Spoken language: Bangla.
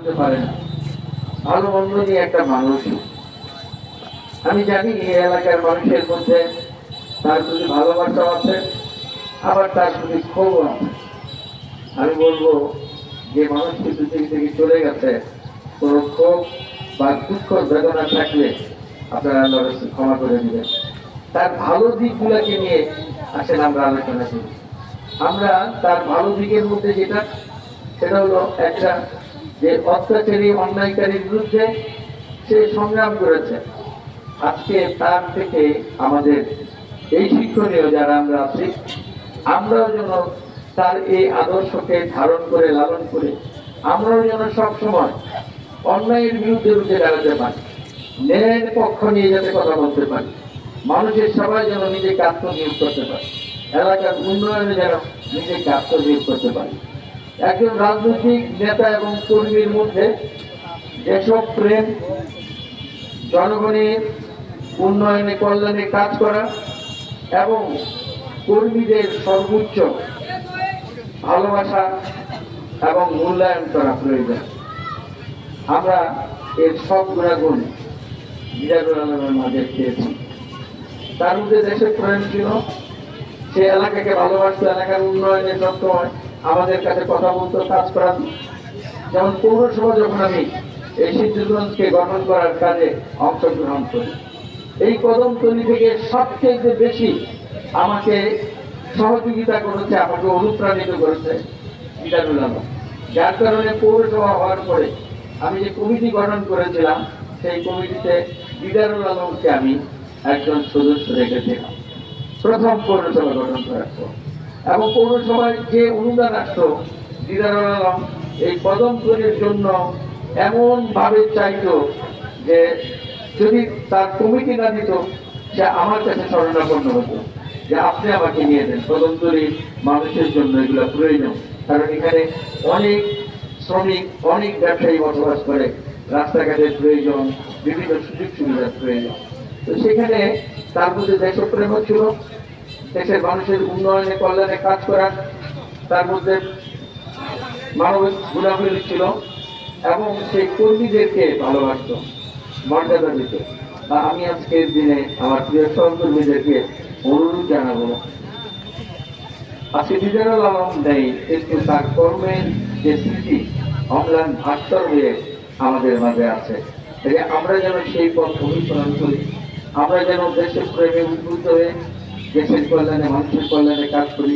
হতে পারে না। ভালো মন্দ নিয়ে একটা মানুষ। আমি জানি এই এলাকার মানুষের মধ্যে তার প্রতি ভালোবাসা আছে, আবার তার প্রতি ক্ষোভ আছে। আমি বলবো যে মানুষটি পৃথিবী থেকে চলে গেছে, কোনো ক্ষোভ বা দুঃখ বেদনা থাকলে আপনারা আল্লাহর কাছে ক্ষমা করে দিবেন। তার ভালো দিকগুলোকে নিয়ে আসেন আমরা আলোচনা করি। আমরা তার ভালো দিকের মধ্যে যেটা, সেটা হলো একটা, যে অত্যাচারী অন্যায়কারীর বিরুদ্ধে সে সংগ্রাম করেছে। আজকে তার থেকে আমাদের এই শিক্ষণীয় যারা আমরা আছি, আমরাও যেন তার এই আদর্শকে ধারণ করে লালন করে আমরাও যেন সবসময় অন্যায়ের বিরুদ্ধে রুখে দাঁড়াতে পারি, ন্যায়ের পক্ষ নিয়ে যাতে কথা বলতে পারি, মানুষের সবাই যেন নিজেকে আত্মনিয়োগ করতে পারে, এলাকার উন্নয়নে যেন নিজেকে আত্মনিয়োগ করতে পারি। একজন রাজনৈতিক নেতা এবং কর্মীর মধ্যে যেসব প্রেম, জনগণের উন্নয়নে কল্যাণে কাজ করা এবং কর্মীদের সর্বোচ্চ ভালোবাসা এবং মূল্যায়ন করা প্রয়োজন। আমরা এর সব গুণাগুণ মিরাজুল আলমের মাঝে পেয়েছি। তার মধ্যে দেশের প্রেম ছিল, সে এলাকাকে ভালোবাসতো, এলাকার উন্নয়নে সবসময় আমাদের কাছে কথা বলতো, কাজ করার। যেমন পৌরসভা যখন আমি এই সিদ্ধিরগঞ্জকে গঠন করার কাজে অংশগ্রহণ করি, এই কদমতলী থেকে সবচেয়ে বেশি আমাকে সহযোগিতা করেছে, আমাকে অনুপ্রাণিত করেছে মিরাজুল আলম। যার কারণে পৌরসভা হওয়ার পরে আমি যে কমিটি গঠন করেছিলাম, সেই কমিটিতে মিরাজুল আলমকে আমি একজন সদস্য রেখেছিলাম প্রথম পৌরসভা গঠন করার পর। এবং পৌরসভায় যে অনুদান আসতো, মিরাজুল আলম এই কদমতলীর জন্য এমন ভাবে চাইতো যে যদি তার কমিটি না দিত, সে আমার কাছে শরণাপন্ন হতো যে আপনি আমাকে নিয়ে দেন, কদমতলীর মানুষের জন্য এগুলো প্রয়োজন। কারণ এখানে অনেক শ্রমিক, অনেক ব্যবসায়ী বসবাস করে, রাস্তাঘাটের প্রয়োজন, বিভিন্ন সুযোগ সুবিধার প্রয়োজন। তো সেখানে তার মধ্যে দেশপ্রেম ছিল, দেশের মানুষের উন্নয়নে কল্যাণে কাজ করার তার মধ্যে মানবিক গুণাবলী ছিল, এবং সেই কর্মীদেরকে ভালোবাসত, মর্যাদা দিত। আমি আজকের দিনে আমার প্রিয় সহকর্মীদেরকে অনুরোধ জানাবো, আজকে মিরাজুল আলম নেই, কিন্তু তার কর্মের যে স্মৃতি অম্লান ভাস্কর হয়ে আমাদের মাঝে আছে। আমরা যেন সেই পথ অনুসরণ করি, আমরা যেন দেশের প্রেমে উদ্বুদ্ধ হয়ে দেশের কল্যাণে, মানুষের কল্যাণে কাজ করি।